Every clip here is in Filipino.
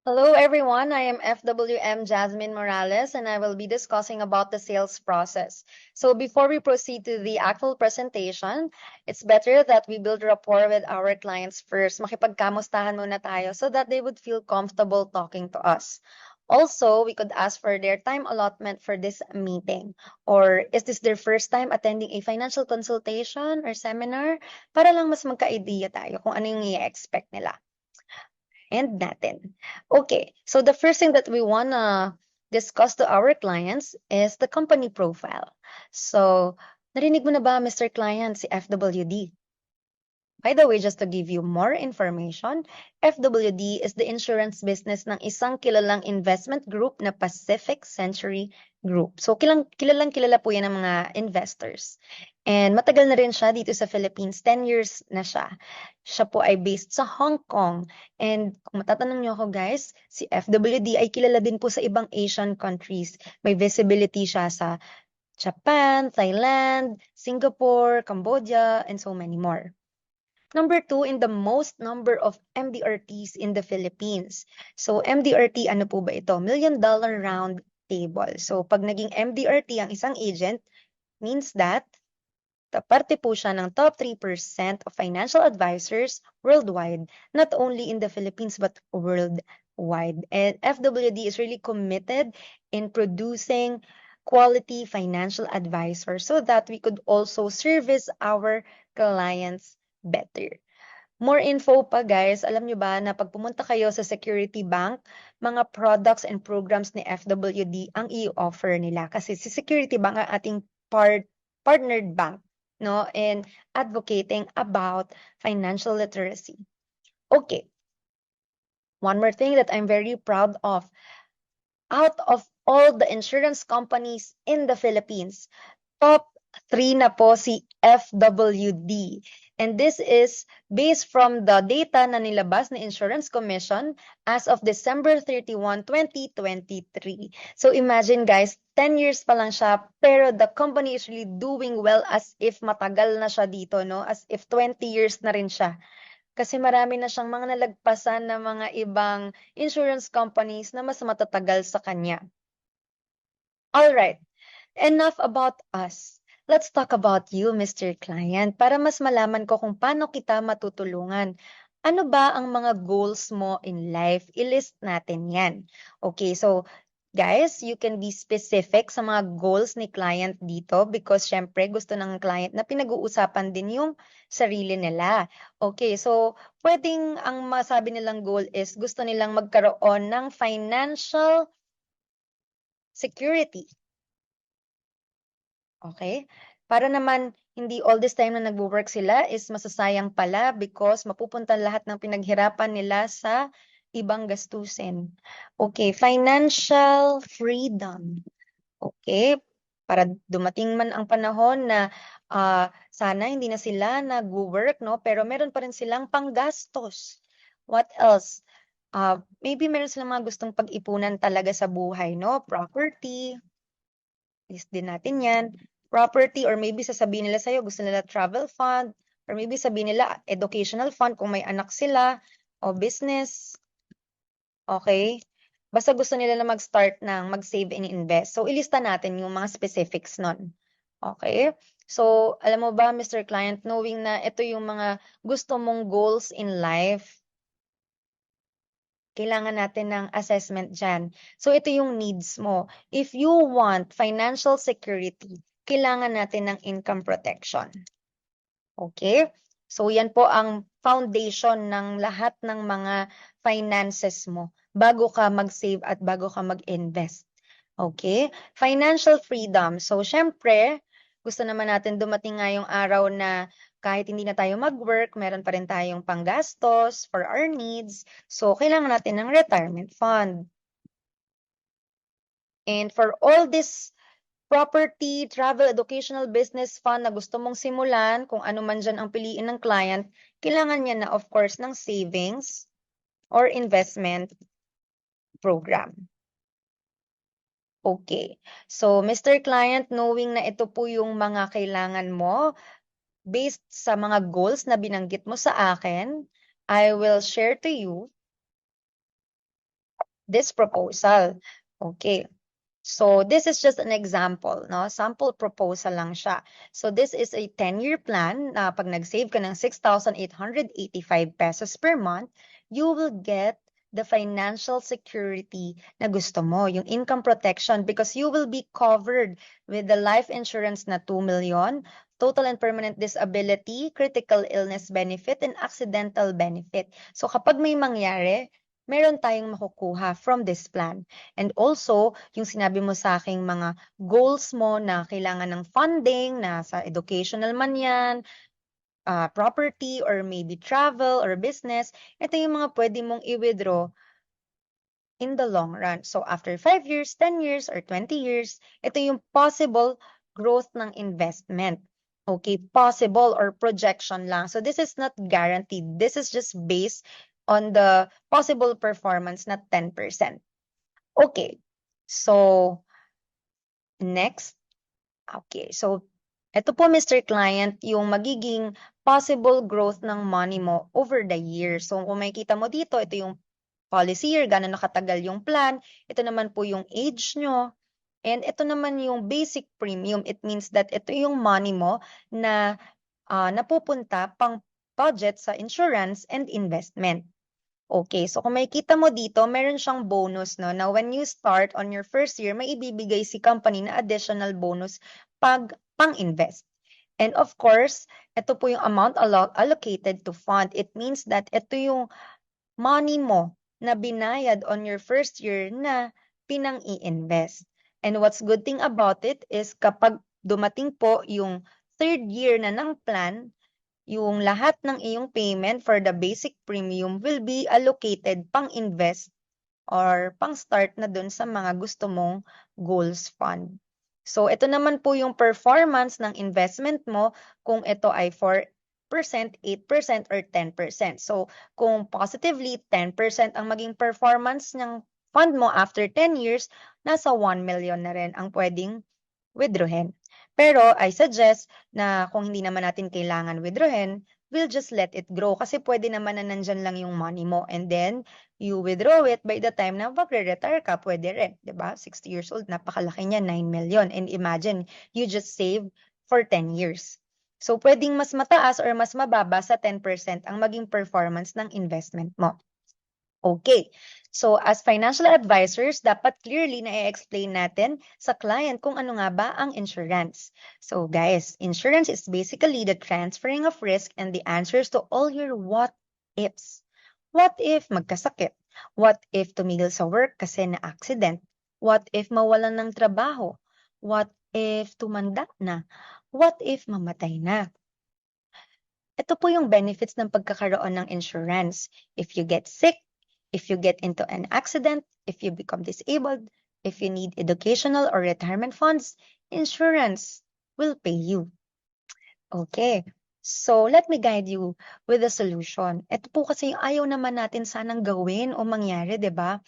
Hello everyone, I am FWM Jasmine Morales and I will be discussing about the sales process. So before we proceed to the actual presentation, it's better that we build rapport with our clients first. Makipagkamustahan muna tayo so that they would feel comfortable talking to us. Also, we could ask for their time allotment for this meeting. Or is this their first time attending a financial consultation or seminar? Para lang mas magka-idea tayo kung ano yung i-expect nila. And natin. Okay, so the first thing that we wanna discuss to our clients is the company profile. So, narinig mo na ba, Mr. Client, si FWD? By the way, just to give you more information, FWD is the insurance business ng isang kilalang investment group na Pacific Century Group. So, kilalang kilala po yan ng mga investors. And matagal na rin siya dito sa Philippines. 10 years na siya. Siya po ay based sa Hong Kong. And kung matatanong niyo ako guys, si FWD ay kilala din po sa ibang Asian countries. May visibility siya sa Japan, Thailand, Singapore, Cambodia, and so many more. Number 2, in the most number of MDRTs in the Philippines. So, MDRT, ano po ba ito? $1 million round table. So, pag naging MDRT ang isang agent, means that parte po siya ng top 3% of financial advisors worldwide, not only in the Philippines but worldwide. And FWD is really committed in producing quality financial advisors so that we could also service our clients better. More info pa guys, alam nyo ba na pag pumunta kayo sa Security Bank, mga products and programs ni FWD ang i-offer nila. Kasi si Security Bank ang ating partnered bank, no, in advocating about financial literacy. Okay. One more thing that I'm very proud of. Out of all the insurance companies in the Philippines, top 3 na po si FWD. And this is based from the data na nilabas ni Insurance Commission as of December 31, 2023. So imagine guys, 10 years pa lang siya, pero the company is really doing well as if matagal na siya dito, no? As if 20 years na rin siya. Kasi marami na siyang mga nalagpasan na mga ibang insurance companies na mas matatagal sa kanya. Alright, enough about us. Let's talk about you, Mr. Client, para mas malaman ko kung paano kita matutulungan. Ano ba ang mga goals mo in life? I-list natin yan. Okay, so guys, you can be specific sa mga goals ni client dito because syempre gusto ng client na pinag-uusapan din yung sarili nila. Okay, so pwedeng ang masabi nilang goal is gusto nilang magkaroon ng financial security. Okay? Para naman hindi all this time na nagwo-work sila is masasayang pala because mapupunta lahat ng pinaghirapan nila sa ibang gastusin. Okay, financial freedom. Okay? Para dumating man ang panahon na sana hindi na sila nagwo-work, no? Pero meron pa rin silang panggastos. What else? Maybe meron silang mga gustong pag-ipunan talaga sa buhay, no? Property, list din natin yan. Property or maybe sasabihin nila sa'yo gusto nila travel fund or maybe sabihin nila educational fund kung may anak sila o business. Okay? Basta gusto nila na mag-start ng mag-save and invest. So, ilista natin yung mga specifics nun. Okay? So, alam mo ba, Mr. Client, knowing na ito yung mga gusto mong goals in life, kailangan natin ng assessment dyan. So, ito yung needs mo. If you want financial security, kailangan natin ng income protection. Okay? So, yan po ang foundation ng lahat ng mga finances mo bago ka mag-save at bago ka mag-invest. Okay? Financial freedom. So, syempre, gusto naman natin dumating nga yung araw na kahit hindi na tayo mag-work, meron pa rin tayong panggastos for our needs. So, kailangan natin ng retirement fund. And for all this property, travel, educational business fund na gusto mong simulan, kung ano man dyan ang piliin ng client, kailangan niya na of course ng savings or investment program. Okay. So, Mr. Client, knowing na ito po yung mga kailangan mo, based sa mga goals na binanggit mo sa akin, I will share to you this proposal. Okay. So this is just an example, no? Sample proposal lang siya. So this is a 10-year plan na pag nag-save ka ng 6,885 pesos per month, you will get the financial security na gusto mo, yung income protection, because you will be covered with the life insurance na 2 million, total and permanent disability, critical illness benefit, and accidental benefit. So kapag may mangyari, meron tayong makukuha from this plan. And also, yung sinabi mo sa aking mga goals mo na kailangan ng funding, na sa educational man yan, property, or maybe travel or business, ito yung mga pwede mong i-withdraw in the long run. So after 5 years, 10 years, or 20 years, ito yung possible growth ng investment. Okay, possible or projection lang. So this is not guaranteed. This is just based on the possible performance na 10%. Okay, so next. Okay, so ito po, Mr. Client, yung magiging possible growth ng money mo over the years. So kung makikita mo dito, ito yung policy year, gano'n nakatagal yung plan. Ito naman po yung age nyo. And ito naman yung basic premium. It means that ito yung money mo na napupunta pang budget sa insurance and investment. Okay, so kung makikita mo dito, meron siyang bonus, no? Now, when you start on your first year, may ibibigay si company na additional bonus pag pang-invest. And of course, ito po yung amount allocated to fund. It means that ito yung money mo na binayad on your first year na pinang i-invest. And what's good thing about it is kapag dumating po yung third year na ng plan, yung lahat ng iyong payment for the basic premium will be allocated pang-invest or pang-start na dun sa mga gusto mong goals fund. So, ito naman po yung performance ng investment mo kung ito ay 4%, 8%, or 10%. So, kung positively 10% ang maging performance ng fund mo after 10 years, nasa 1 million na rin ang pwedeng withdrawin. Pero I suggest na kung hindi naman natin kailangan withdrawin, we'll just let it grow kasi pwede naman na nandyan lang yung money mo and then you withdraw it by the time na magre-retire ka, pwede rin, di ba? 60 years old, napakalaki niya, 9 million. And imagine, you just save for 10 years. So, pwedeng mas mataas or mas mababa sa 10% ang maging performance ng investment mo. Okay. So, as financial advisors, dapat clearly na-explain natin sa client kung ano nga ba ang insurance. So, guys, insurance is basically the transferring of risk and the answers to all your what ifs. What if magkasakit? What if tumigil sa work kasi na-accident? What if mawalan ng trabaho? What if tumanda na? What if mamatay na? Ito po yung benefits ng pagkakaroon ng insurance. If you get sick, if you get into an accident, if you become disabled, if you need educational or retirement funds, insurance will pay you. Okay. So, let me guide you with a solution. Ito po kasi yung ayaw naman natin sanang gawin o mangyari, di ba?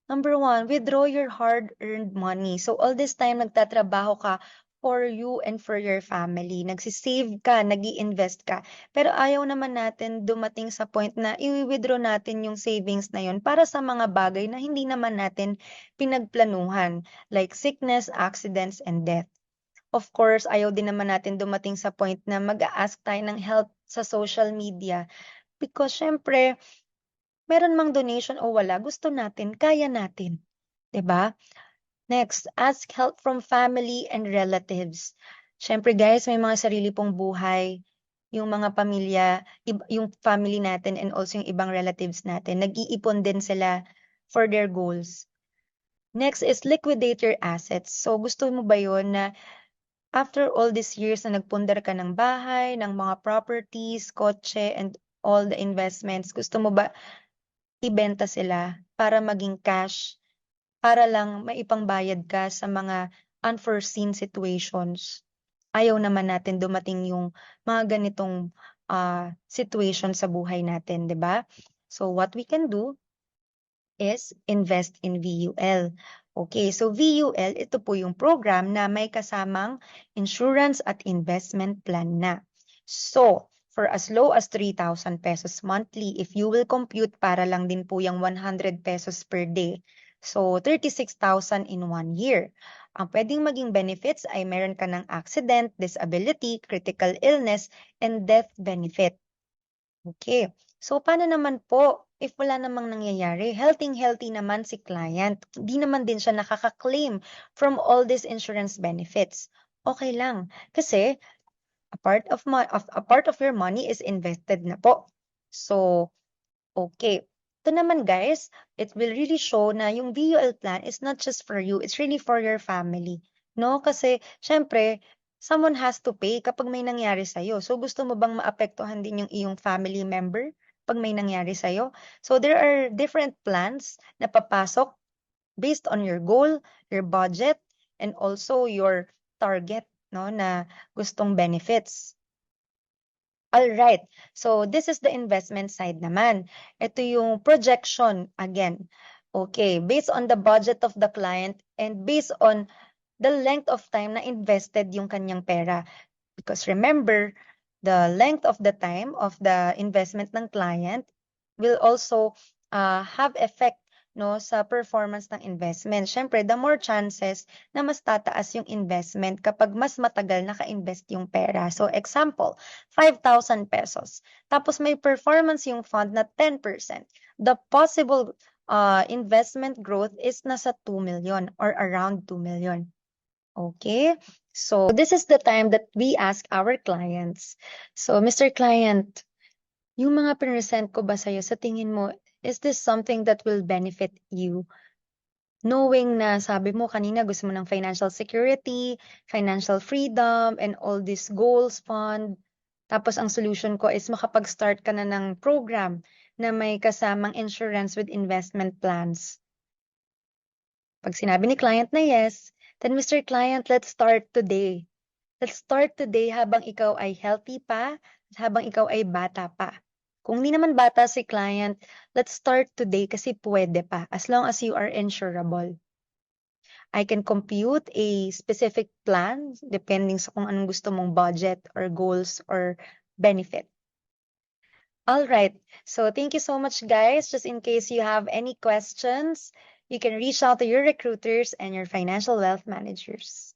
Number 1, withdraw your hard-earned money. So, all this time, nagtatrabaho ka for you and for your family. Nagsisave ka, nag-i-invest ka. Pero ayaw naman natin dumating sa point na i-withdraw natin yung savings na yun para sa mga bagay na hindi naman natin pinagplanuhan, like sickness, accidents, and death. Of course, ayaw din naman natin dumating sa point na mag-a-ask tayo ng help sa social media because syempre, meron mang donation o wala, gusto natin, kaya natin. 'Di ba? Next, ask help from family and relatives. Syempre guys, may mga sarili pong buhay. Yung mga pamilya, yung family natin and also yung ibang relatives natin, nag-iipon din sila for their goals. Next is liquidate your assets. So gusto mo ba yun na after all these years na nagpundar ka ng bahay, ng mga properties, kotse, and all the investments, gusto mo ba ibenta sila para maging cash para lang maipangbayad ka sa mga unforeseen situations? Ayaw naman natin dumating yung mga ganitong situation sa buhay natin, 'di ba? So what we can do is invest in VUL. Okay, so VUL, ito po yung program na may kasamang insurance at investment plan na. So, for as low as 3,000 pesos monthly if you will compute para lang din po yung 100 pesos per day. So, 36,000 in 1 year. Ang pwedeng maging benefits ay meron ka ng accident, disability, critical illness, and death benefit. Okay. So, paano naman po if wala namang nangyayari? Healthy naman si client. Hindi naman din siya nakaka-claim from all these insurance benefits. Okay lang. Kasi a part of your money is invested na po. So, okay. Ito naman guys, it will really show na yung VUL plan is not just for you, it's really for your family. No? Kasi, syempre, someone has to pay kapag may nangyari sa'yo. So, gusto mo bang maapektuhan din yung iyong family member pag may nangyari sa'yo? So, there are different plans na papasok based on your goal, your budget, and also your target, no, na gustong benefits. Alright, so this is the investment side naman. Ito yung projection again. Okay, based on the budget of the client and based on the length of time na invested yung kanyang pera. Because remember, the length of the time of the investment ng client will also have effect no sa performance ng investment. Syempre, the more chances na mas tataas yung investment kapag mas matagal naka-invest yung pera. So example, 5,000 pesos. Tapos may performance yung fund na 10%. The possible investment growth is nasa 2 million or around 2 million. Okay, so this is the time that we ask our clients. So, Mr. Client, yung mga present ko ba sa'yo, sa tingin mo, is this something that will benefit you? Knowing na sabi mo kanina gusto mo ng financial security, financial freedom, and all these goals fund. Tapos ang solution ko is makapag-start ka na ng program na may kasamang insurance with investment plans. Pag sinabi ni client na yes, then Mr. Client, let's start today. Let's start today habang ikaw ay healthy pa, habang ikaw ay bata pa. Kung hindi naman bata si client, let's start today kasi pwede pa as long as you are insurable. I can compute a specific plan depending sa kung anong gusto mong budget or goals or benefit. All right. So thank you so much, guys. Just in case you have any questions, you can reach out to your recruiters and your financial wealth managers.